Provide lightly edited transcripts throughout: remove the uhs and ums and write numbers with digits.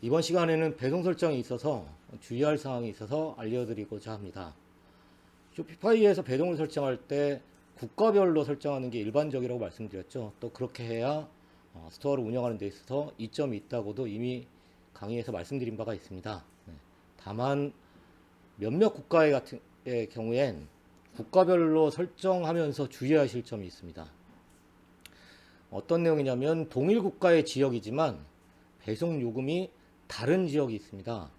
이번 시간에는 배송 설정이 있어서 주의할 사항이 있어서 알려드리고자 합니다. 쇼피파이에서 배송을 설정할 때 국가별로 설정하는 게 일반적이라고 말씀드렸죠. 또 그렇게 해야 스토어를 운영하는 데 있어서 이점이 있다고도 이미 강의에서 말씀드린 바가 있습니다. 다만 몇몇 국가의 경우엔 국가별로 설정하면서 주의하실 점이 있습니다. 어떤 내용이냐면 동일 국가의 지역이지만 배송 요금이 다른 지역이 있습니다.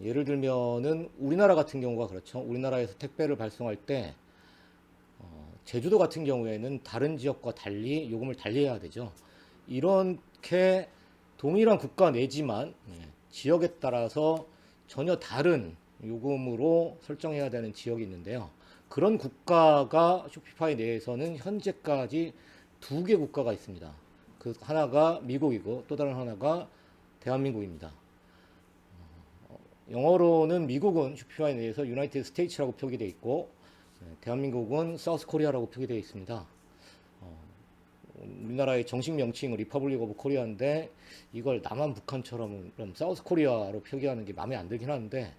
예를 들면은 우리나라 같은 경우가 그렇죠. 우리나라에서 택배를 발송할 때 제주도 같은 경우에는 다른 지역과 달리 요금을 달리해야 되죠. 이렇게 동일한 국가 내지만 지역에 따라서 전혀 다른 요금으로 설정해야 되는 지역이 있는데요. 그런 국가가 쇼피파이 내에서는 현재까지 2개 국가가 있습니다. 그 하나가 미국이고 또 다른 하나가 대한민국입니다. 영어로는 미국은 쇼피파이 내에서 유나이티드 스테이츠라고 표기되어 있고 대한민국은 사우스 코리아라고 표기되어 있습니다. 우리나라의 정식 명칭은 리퍼블릭 오브 코리아인데 이걸 남한 북한처럼 사우스 코리아로 표기하는 게 마음에 안 들긴 하는데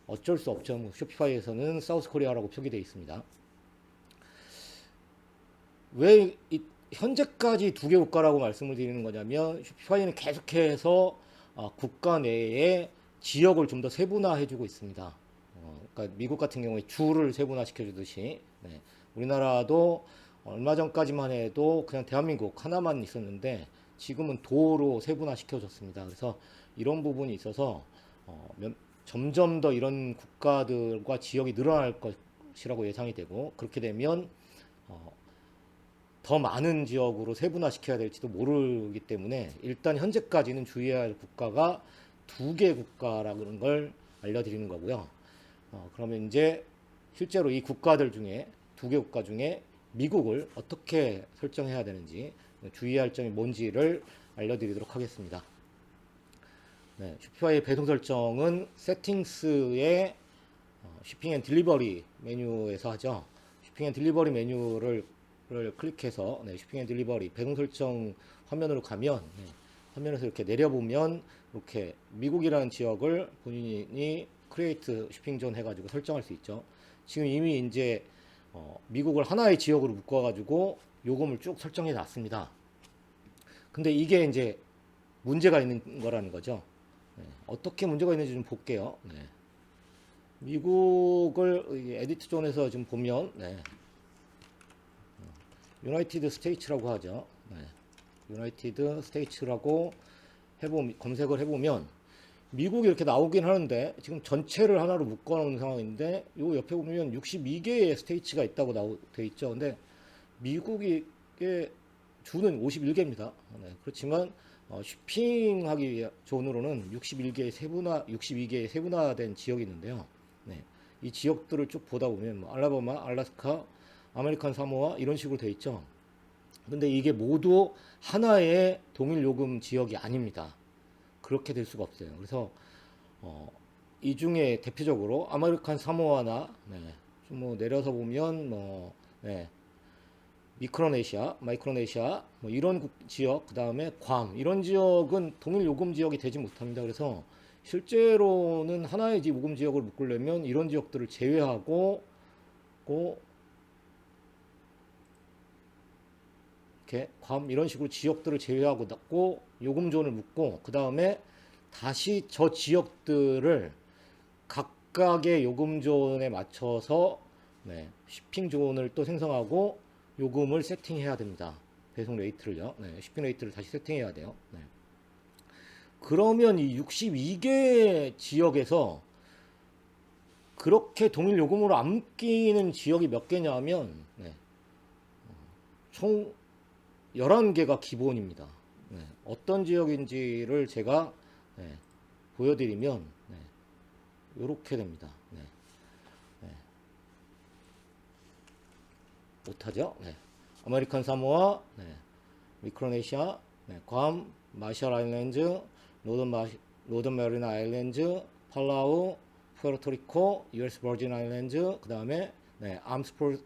어쩔 수 없죠. 쇼피파이에서는 사우스 코리아라고 표기되어 있습니다. 왜 현재까지 2개 국가라고 말씀을 드리는 거냐면 쇼피파이는 계속해서 국가 내에 지역을 좀 더 세분화해주고 있습니다. 그러니까 미국 같은 경우에 주를 세분화시켜주듯이 우리나라도 얼마 전까지만 해도 그냥 대한민국 하나만 있었는데 지금은 도로 세분화시켜줬습니다. 그래서 이런 부분이 있어서 점점 더 이런 국가들과 지역이 늘어날 것이라고 예상이 되고 그렇게 되면 더 많은 지역으로 세분화시켜야 될지도 모르기 때문에 일단 현재까지는 주의해야 할 국가가 2개 국가라는 걸 알려드리는 거고요. 그러면 이제 실제로 이 국가들 중에 2개 국가 중에 미국을 어떻게 설정해야 되는지 주의할 점이 뭔지를 알려드리도록 하겠습니다. 쇼피파이의 배송 설정은 세팅스의 쇼핑 앤 딜리버리 메뉴에서 하죠. 쇼핑 앤 딜리버리 메뉴를 클릭해서 쇼핑 앤 딜리버리 배송 설정 화면으로 가면 화면에서 이렇게 내려보면 이렇게 미국이라는 지역을 본인이 크리에이트 쇼핑존 해가지고 설정할 수 있죠. 지금 이미 이제 미국을 하나의 지역으로 묶어가지고 요금을 쭉 설정해 놨습니다. 근데 이게 이제 문제가 있는 거라는 거죠. 어떻게 문제가 있는지 좀 볼게요. 미국을 에디트 존에서 좀 보면 유나이티드 스테이츠라고 하죠. 유나이티드 스테이츠라고 검색을 해보면 미국이 이렇게 나오긴 하는데 지금 전체를 하나로 묶어놓은 상황인데 요 옆에 보면 62개의 스테이츠가 있다고 돼 있죠. 근데 미국의 주는 51개입니다. 그렇지만 쇼핑하기 존으로는 62개의 세분화된 지역이 있는데요. 이 지역들을 쭉 보다 보면 알라바마, 알래스카, 아메리칸 사모아 이런 식으로 돼 있죠. 근데 이게 모두 하나의 동일 요금 지역이 아닙니다. 그렇게 될 수가 없어요. 그래서 이 중에 대표적으로 아메리칸 사모아나 좀 내려서 보면 미크로네시아, 마이크로네시아 이런 지역, 그 다음에 괌 이런 지역은 동일 요금 지역이 되지 못합니다. 그래서 실제로는 하나의 요금 지역을 묶으려면 이런 지역들을 제외하고 이렇게 괌 이런 식으로 지역들을 제외하고 놨고 요금존을 묶고 그 다음에 다시 저 지역들을 각각의 요금존에 맞춰서 쇼핑존을 또 생성하고 요금을 세팅해야 됩니다. 배송 레이트를요. 쇼핑 레이트를 다시 세팅해야 돼요. 그러면 이 62개 지역에서 그렇게 동일 요금으로 안 묶이는 지역이 몇 개냐면 총 11개가 기본입니다. 어떤 지역인지를 제가 보여드리면 이렇게 됩니다. 못하죠? 아메리칸 사모아, 미크로네시아, 괌, 마샬 아일랜드, 노던 메리나 아일랜드, 팔라우, 푸에르토리코, US 버진 아일랜드, 그 다음에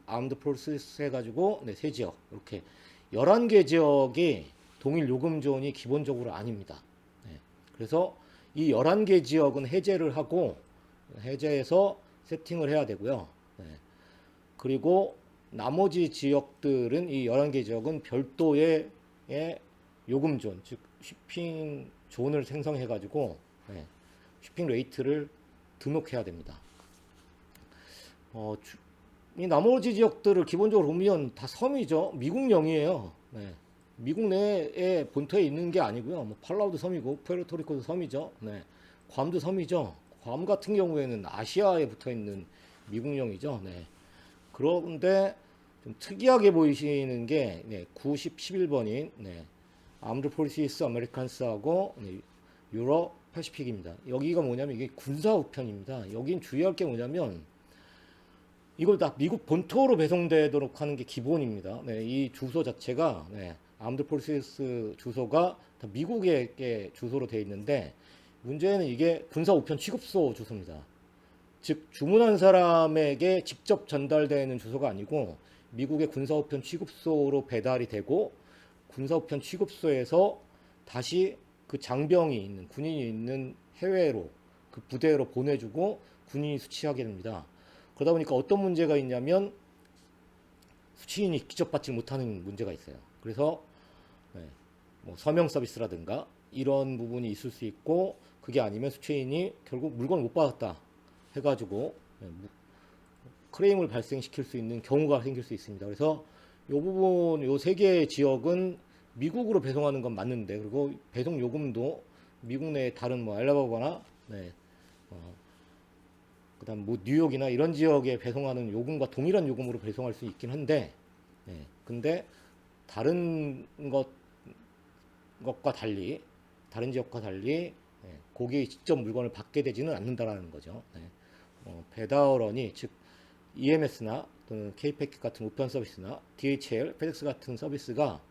암드 폴스 해가지고 3지역 이렇게 11개 지역이 동일 요금존이 기본적으로 아닙니다. 그래서 이 11개 지역은 해제를 하고 해제해서 세팅을 해야 되고요. 네. 그리고 나머지 지역들은 이 11개 지역은 별도의 요금존, 즉 쇼핑 존을 생성해 가지고 네. 쇼핑 레이트를 등록해야 됩니다. 이 나머지 지역들을 기본적으로 보면 다 섬이죠. 미국령이에요. 네. 미국 내에 본토에 있는 게 아니고요. 뭐 팔라우도 섬이고 푸에르토리코도 섬이죠. 네. 괌도 섬이죠. 괌 같은 경우에는 아시아에 붙어 있는 미국령이죠. 네. 그런데 좀 특이하게 보이시는 게 네, 90, 11번인 네, 아무드 폴시스 아메리칸스하고 네, 유럽 패시픽입니다. 여기가 뭐냐면 이게 군사 우편입니다. 여긴 주의할 게 뭐냐면 이걸 다 미국 본토로 배송되도록 하는 게 기본입니다. 네, 이 주소 자체가 네, 아무드 폴시스 주소가 다 미국의 주소로 되어 있는데 문제는 이게 군사 우편 취급소 주소입니다. 즉 주문한 사람에게 직접 전달되는 주소가 아니고 미국의 군사우편 취급소로 배달이 되고 군사우편 취급소에서 다시 그 장병이 있는 군인이 있는 해외로 그 부대로 보내주고 군인이 수취하게 됩니다. 그러다 보니까 어떤 문제가 있냐면 수취인이 기적받지 못하는 문제가 있어요. 그래서 네, 뭐 서명 서비스라든가 이런 부분이 있을 수 있고 그게 아니면 수취인이 결국 물건을 못 받았다 해가지고 크레임을 발생시킬 수 있는 경우가 생길 수 있습니다. 그래서 이 부분, 요 세 개의 지역은 미국으로 배송하는 건 맞는데, 그리고 배송 요금도 미국 내 다른 뭐 알라바마나, 네, 그다음 뭐 뉴욕이나 이런 지역에 배송하는 요금과 동일한 요금으로 배송할 수 있긴 한데, 네, 근데 다른 것과 달리, 다른 지역과 달리 네, 고객이 직접 물건을 받게 되지는 않는다라는 거죠. 네. 배달원이 즉 EMS나 또는 K패킷 같은 우편 서비스나 DHL, 페덱스 같은 서비스가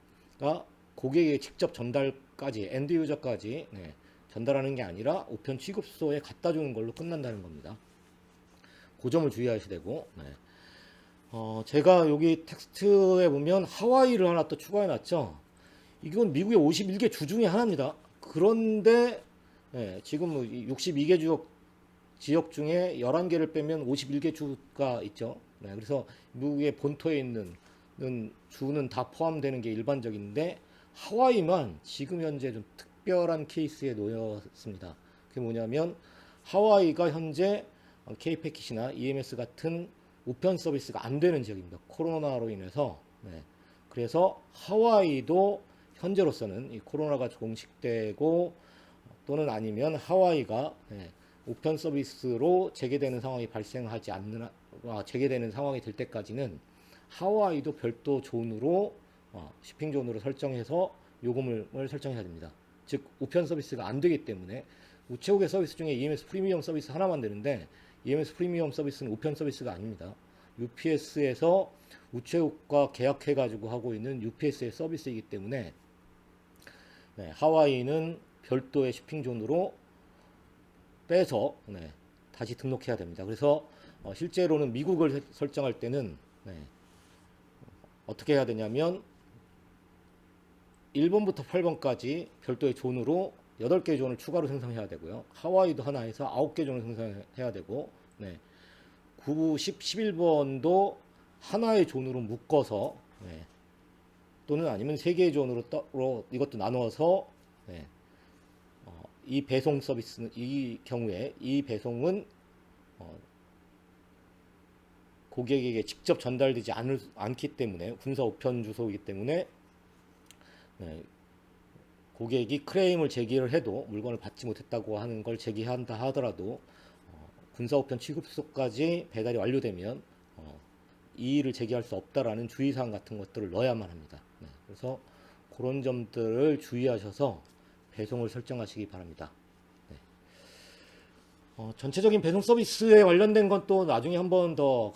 고객에게 직접 전달까지 엔드 유저까지 네, 전달하는 게 아니라 우편 취급소에 갖다 주는 걸로 끝난다는 겁니다. 그 점을 주의하셔야 되고 네. 제가 여기 텍스트에 보면 하와이를 하나 또 추가해 놨죠. 이건 미국의 51개 주 중에 하나입니다. 그런데 네, 지금 62개 지역 중에 11개를 빼면 51개 주가 있죠. 네, 그래서 미국의 본토에 있는 주는 다 포함되는 게 일반적인데 하와이만 지금 현재 좀 특별한 케이스에 놓였습니다. 그게 뭐냐면 하와이가 현재 K패킷이나 EMS 같은 우편 서비스가 안 되는 지역입니다. 코로나로 인해서. 네, 그래서 하와이도 현재로서는 이 코로나가 종식되고 또는 아니면 하와이가 네, 우편 서비스로 재개되는 상황이 발생하지 않는 재개되는 상황이 될 때까지는 하와이도 별도 존으로 shipping 존으로 설정해서 요금을 설정해야 됩니다. 즉 우편 서비스가 안 되기 때문에 우체국의 서비스 중에 EMS 프리미엄 서비스 하나만 되는데 EMS 프리미엄 서비스는 우편 서비스가 아닙니다. UPS에서 우체국과 계약해 가지고 하고 있는 UPS의 서비스이기 때문에 네, 하와이는 별도의 shipping 존으로 빼서 네, 다시 등록해야 됩니다. 그래서 실제로는 미국을 설정할 때는 네, 어떻게 해야 되냐면 1번부터 8번까지 별도의 존으로 8개 존을 추가로 생성해야 되고요. 하와이도 하나 해서 9개 존을 생성해야 되고 네, 9, 10, 11번도 하나의 존으로 묶어서 네, 또는 아니면 3개의 존으로 이것도 나누어서 네, 이 배송 서비스는 이 경우에 이 배송은 고객에게 직접 전달되지 않기 때문에 군사 우편 주소이기 때문에 네, 고객이 크레임을 제기를 해도 물건을 받지 못했다고 하는 걸 제기한다 하더라도 군사 우편 취급소까지 배달이 완료되면 이의를 제기할 수 없다라는 주의사항 같은 것들을 넣어야만 합니다. 네, 그래서 그런 점들을 주의하셔서 배송을 설정하시기 바랍니다. 네. 전체적인 배송 서비스에 관련된 건 또 나중에 한번 더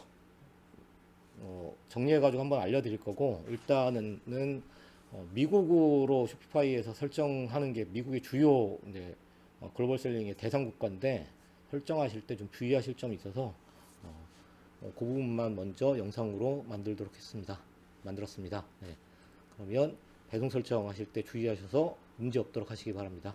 정리해가지고 한번 알려드릴 거고 일단은 미국으로 쇼피파이에서 설정하는 게 미국의 주요 이제 글로벌 셀링의 대상 국가인데 설정하실 때 좀 주의하실 점이 있어서 그 부분만 먼저 영상으로 만들었습니다. 네. 그러면 배송 설정하실 때 주의하셔서 문제 없도록 하시기 바랍니다.